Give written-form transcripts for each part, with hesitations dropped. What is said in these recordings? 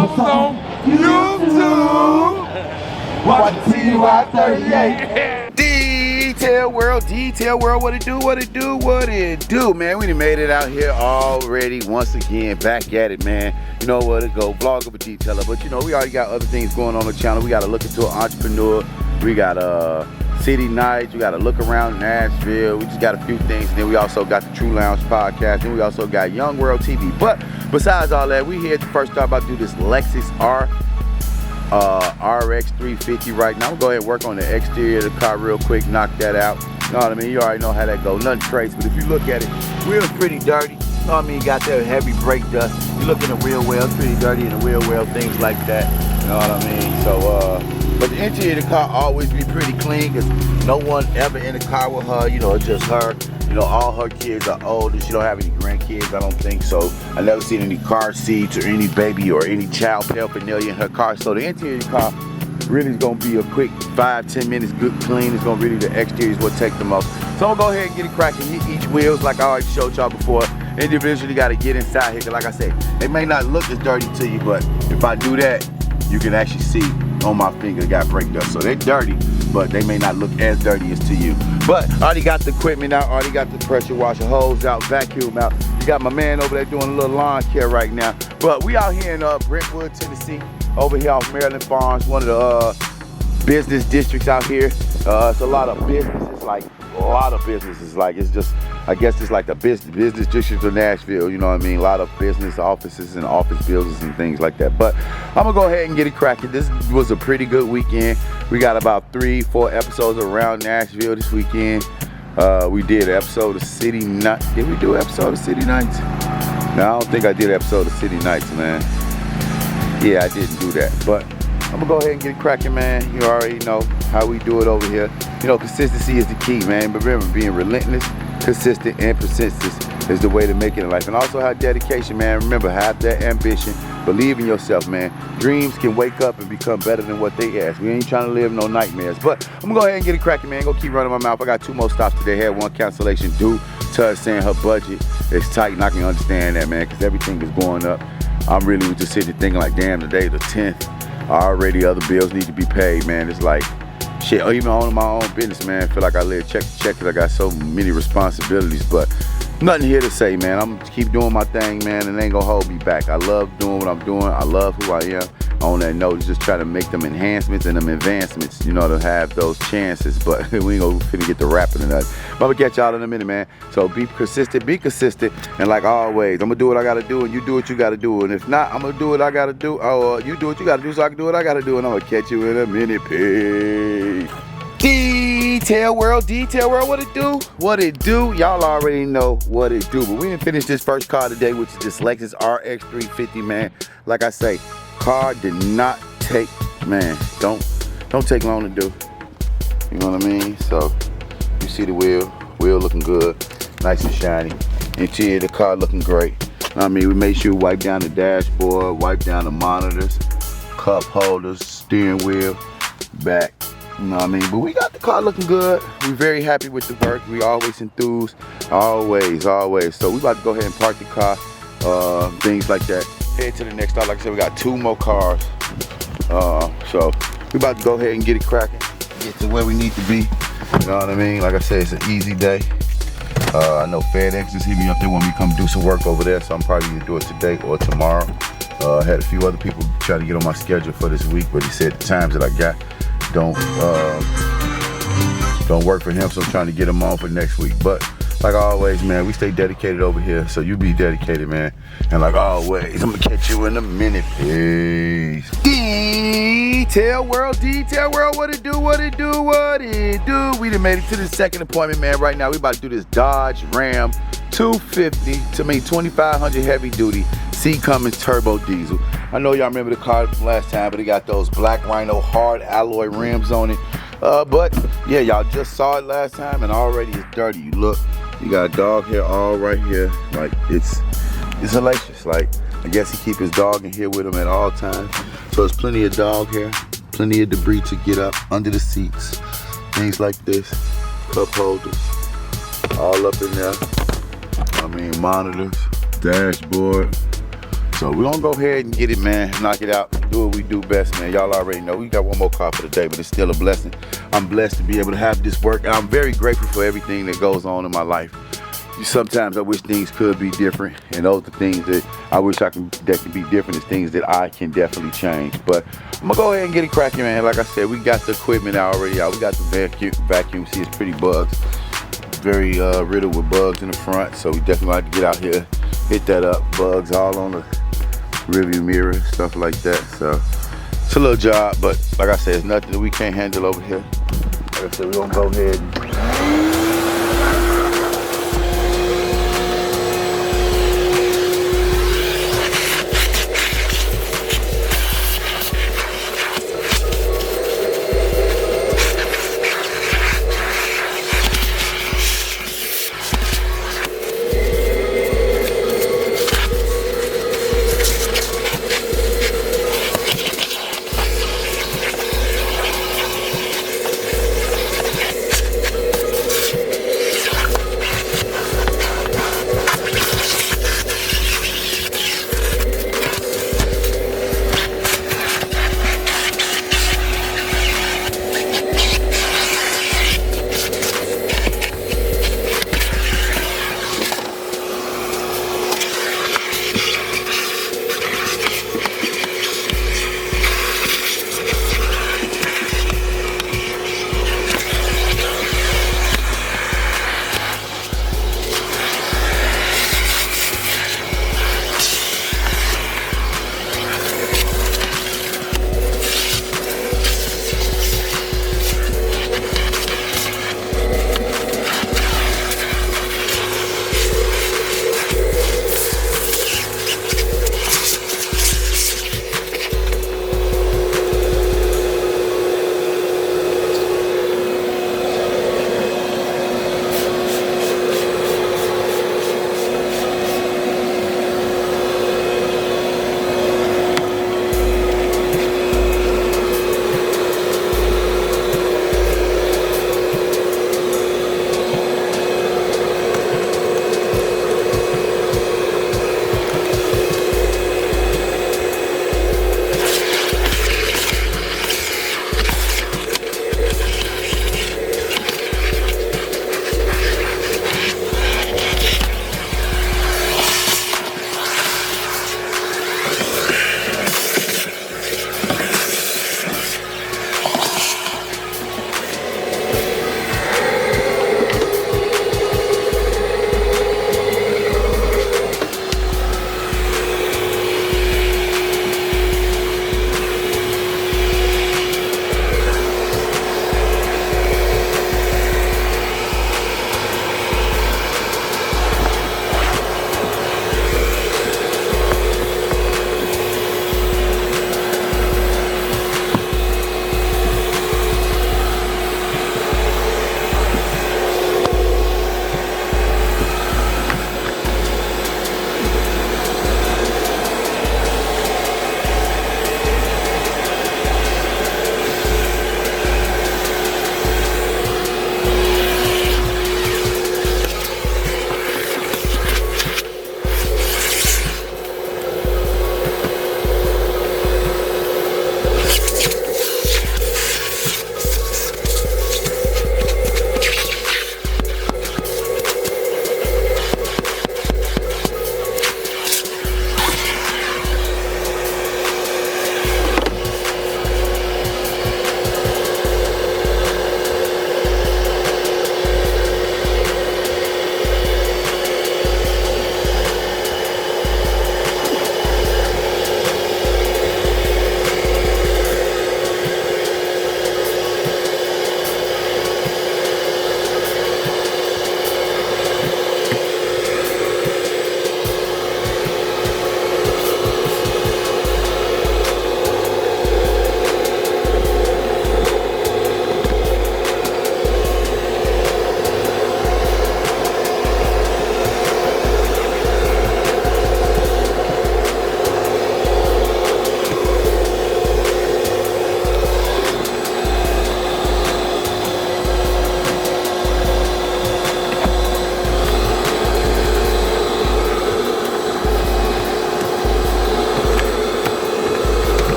was on YouTube. Watch the TY38. Detail world, what it do, man. We done made it out here already, once again, back at it, man. You know what it go, vlog of a detailer, but you know, we already got other things going on the channel. We gotta look into an entrepreneur. We got city nights, we gotta look around Nashville. We just got a few things, and then we also got the True Lounge podcast, and we also got Young World TV. But besides all that, we here to first start about to do this Lexus RX 350 right now. I'm gonna go ahead and work on the exterior of the car real quick, knock that out. You know what I mean? You already know how that go. Nothing trace, but if you look at it, wheel's pretty dirty. You know what I mean? You got that heavy brake dust. You look in the wheel well, it's pretty dirty in the wheel well, things like that. You know what I mean? So, but the interior of the car always be pretty clean, because no one ever in the car with her. You know, it's just her. You know, all her kids are older. She don't have any grandkids, I don't think so. I never seen any car seats or any baby or any child paraphernalia in her car. So the interior of the car really is gonna be a quick 5-10 minutes, good clean. It's gonna really, the exterior is what take the most. So I'm gonna go ahead and get it cracking. Each wheels, like I already showed y'all before, individually gotta get inside here. Cause like I said, they may not look as dirty to you, but if I do that, you can actually see on my finger, got brake dust. So they're dirty, but they may not look as dirty as to you. But I already got the equipment out, already got the pressure washer hose out, vacuum out. You got my man over there doing a little lawn care right now. But we out here in Brentwood, Tennessee, over here off Maryland Farms, one of the business districts out here. It's a lot of businesses, like it's just, I guess it's like the business district of Nashville, you know what I mean? A lot of business offices and office buildings and things like that. But I'm gonna go ahead and get it cracking. This was a pretty good weekend. We got about 3-4 episodes around Nashville this weekend. We did an episode of City Nights. Did we do an episode of City Nights? No, I don't think I did an episode of City Nights, man. Yeah, I didn't do that. But I'm gonna go ahead and get it cracking, man. You already know how we do it over here. You know, consistency is the key, man. But remember, being relentless, consistent, and persistence is the way to make it in life. And also have dedication, man. Remember, have that ambition. Believe in yourself, man. Dreams can wake up and become better than what they ask. We ain't trying to live no nightmares. But I'm gonna go ahead and get it cracking, man. Go keep running my mouth. I got 2 more stops today. Had 1 cancellation due to her saying her budget is tight, and I can understand that, man, because everything is going up. I'm really just sitting thinking like, damn, today the 10th. Already other bills need to be paid, man. It's like, shit, even owning my own business, man. I feel like I live check to check because I got so many responsibilities. But nothing here to say, man. I'm gonna keep doing my thing, man, and it ain't gonna hold me back. I love doing what I'm doing. I love who I am. On that note, just try to make them enhancements and them advancements, you know, to have those chances. But we ain't gonna get to rapping or nothing. But I'm gonna catch y'all in a minute, man. So be consistent, and like always, I'm gonna do what I gotta do, and you do what you gotta do. And if not, I'm gonna do what I gotta do. You do what you gotta do, so I can do what I gotta do. And I'm gonna catch you in a minute. Peace. Detail world, what it do? What it do? Y'all already know what it do. But we didn't finish this first car today, which is this Lexus RX 350, man. Like I say, car did not take, man, don't take long to do. You know what I mean? So you see the wheel looking good, nice and shiny. Interior of the car looking great. I mean, we made sure we wipe down the dashboard, wipe down the monitors, cup holders, steering wheel, back. You know what I mean? But we got the car looking good. We're very happy with the work. We always enthused. Always. So we about to go ahead and park the car. Things like that. Head to the next stop. Like I said, we got 2 more cars. So we about to go ahead and get it cracking. Get to where we need to be. You know what I mean? Like I said, it's an easy day. I know FedEx just hit me up. They want me to come do some work over there. So I'm probably gonna do it today or tomorrow. I had a few other people try to get on my schedule for this week, but he said the times that I got don't work for him, so I'm trying to get him on for next week. But like always, man, we stay dedicated over here, so you be dedicated, man. And like always, I'm gonna catch you in a minute. Peace. Detail world, what it do? We done made it to the second appointment, man. Right now, we about to do this Dodge Ram 250 to me 2500 heavy duty C Cummins turbo diesel. I know y'all remember the car from last time, but it got those black Rhino hard alloy rims on it. But yeah, y'all just saw it last time, and already it's dirty. You look, you got a dog hair all right here. Like it's hellacious. Like I guess he keep his dog in here with him at all times. So there's plenty of dog hair, plenty of debris to get up under the seats, things like this, cup holders, all up in there. I mean, monitors, dashboard. So we're gonna go ahead and get it, man. Knock it out. Do what we do best, man. Y'all already know. We got one more car for the day, but it's still a blessing. I'm blessed to be able to have this work, and I'm very grateful for everything that goes on in my life. Sometimes I wish things could be different, and those are things that I wish that can be different is things that I can definitely change. But I'm gonna go ahead and get it cracking, man. Like I said, we got the equipment already out. We got the vacuum. See, it's pretty bugs. Very riddled with bugs in the front, so we definitely have to get out here, hit that up. Bugs all on the rearview mirror, stuff like that. So it's a little job, but like I said, it's nothing that we can't handle over here. Like I said, we're gonna go ahead and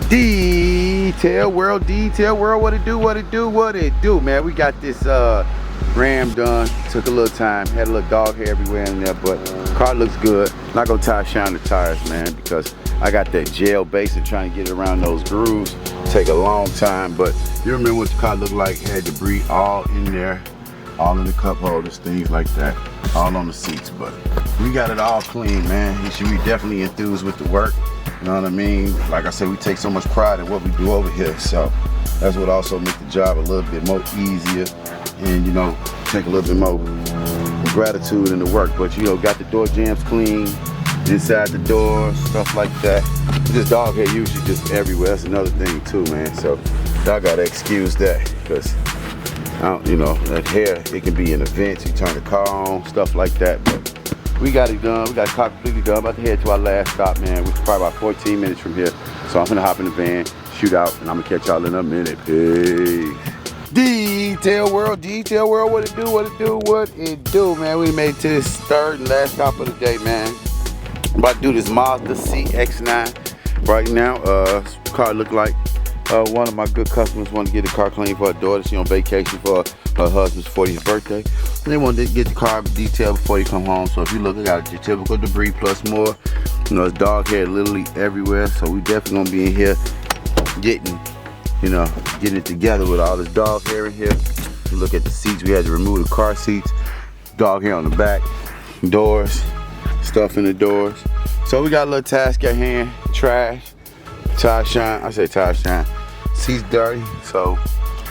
Detail world, what it do, man. We got this ram done. Took a little time, had a little dog hair everywhere in there, but car looks good. Not gonna tie shine the tires, man, because I got that gel base and trying to get it around those grooves take a long time. But you remember what the car looked like? Had debris all in there, all in the cup holders, things like that, all on the seats. But we got it all clean, man. You should be definitely enthused with the work. You know what I mean? Like I said, we take so much pride in what we do over here, so that's what also makes the job a little bit more easier, and you know, take a little bit more gratitude in the work. But you know, got the door jambs clean, inside the door, stuff like that. This dog hair usually just everywhere. That's another thing too, man. So y'all gotta excuse that, because you know, that hair, it can be in the vents, you turn the car on, stuff like that. But we got it done. We got the car completely done. About to head to our last stop, man. We're probably about 14 minutes from here. So I'm gonna hop in the van, shoot out, and I'm gonna catch y'all in a minute. Peace. Detail world, what it do, man. We made it to this third and last stop of the day, man. I'm about to do this Mazda CX-9 right now. Car look like one of my good customers wanted to get the car clean for her daughter. She on vacation for her husband's 40th birthday. And they wanted to get the car detailed before they come home. So if you look, I got your typical debris plus more. You know, it's dog hair literally everywhere. So we definitely gonna be in here getting it together with all this dog hair in here. You look at the seats, we had to remove the car seats, dog hair on the back, doors, stuff in the doors. So we got a little task at hand, trash, tire shine, seats dirty. So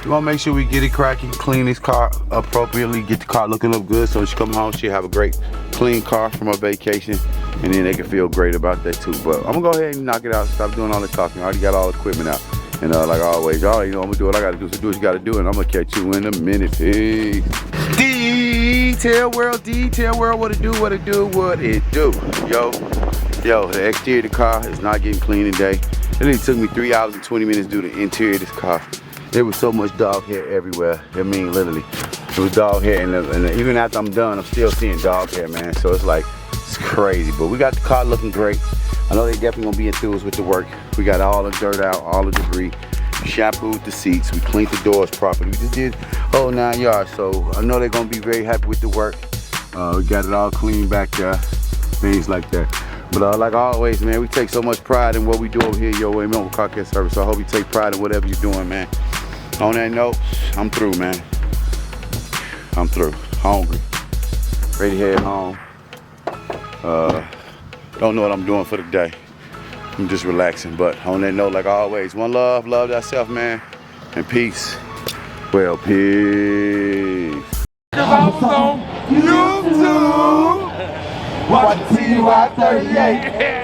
we're gonna make sure we get it cracking, clean this car appropriately, get the car looking up good, so when she come home, she'll have a great clean car from her vacation, and then they can feel great about that too. But I'm gonna go ahead and knock it out, stop doing all the talking. I already got all the equipment out. And like always, y'all already know I'm gonna do what I gotta do, so do what you gotta do, and I'm gonna catch you in a minute. Peace. Detail world, what it do. Yo, the exterior of the car is not getting clean today. It only took me 3 hours and 20 minutes to do the interior of this car. There was so much dog hair everywhere. I mean, literally, it was dog hair, and even after I'm done, I'm still seeing dog hair, man. So it's like, it's crazy. But we got the car looking great. I know they definitely gonna be enthused with the work. We got all the dirt out, all the debris. We shampooed the seats. We cleaned the doors properly. We just did whole 9 yards. So I know they're gonna be very happy with the work. We got it all clean back there, things like that. But like always, man, we take so much pride in what we do over here, Your Way Mobile Car Care Service. So I hope you take pride in whatever you're doing, man. On that note, I'm through, man. I'm through. Hungry. Ready to head home. Don't know what I'm doing for the day. I'm just relaxing. But on that note, like always, one love, love thyself, man, and peace. Well, peace. Cause I was on YouTube. Watch TY 38.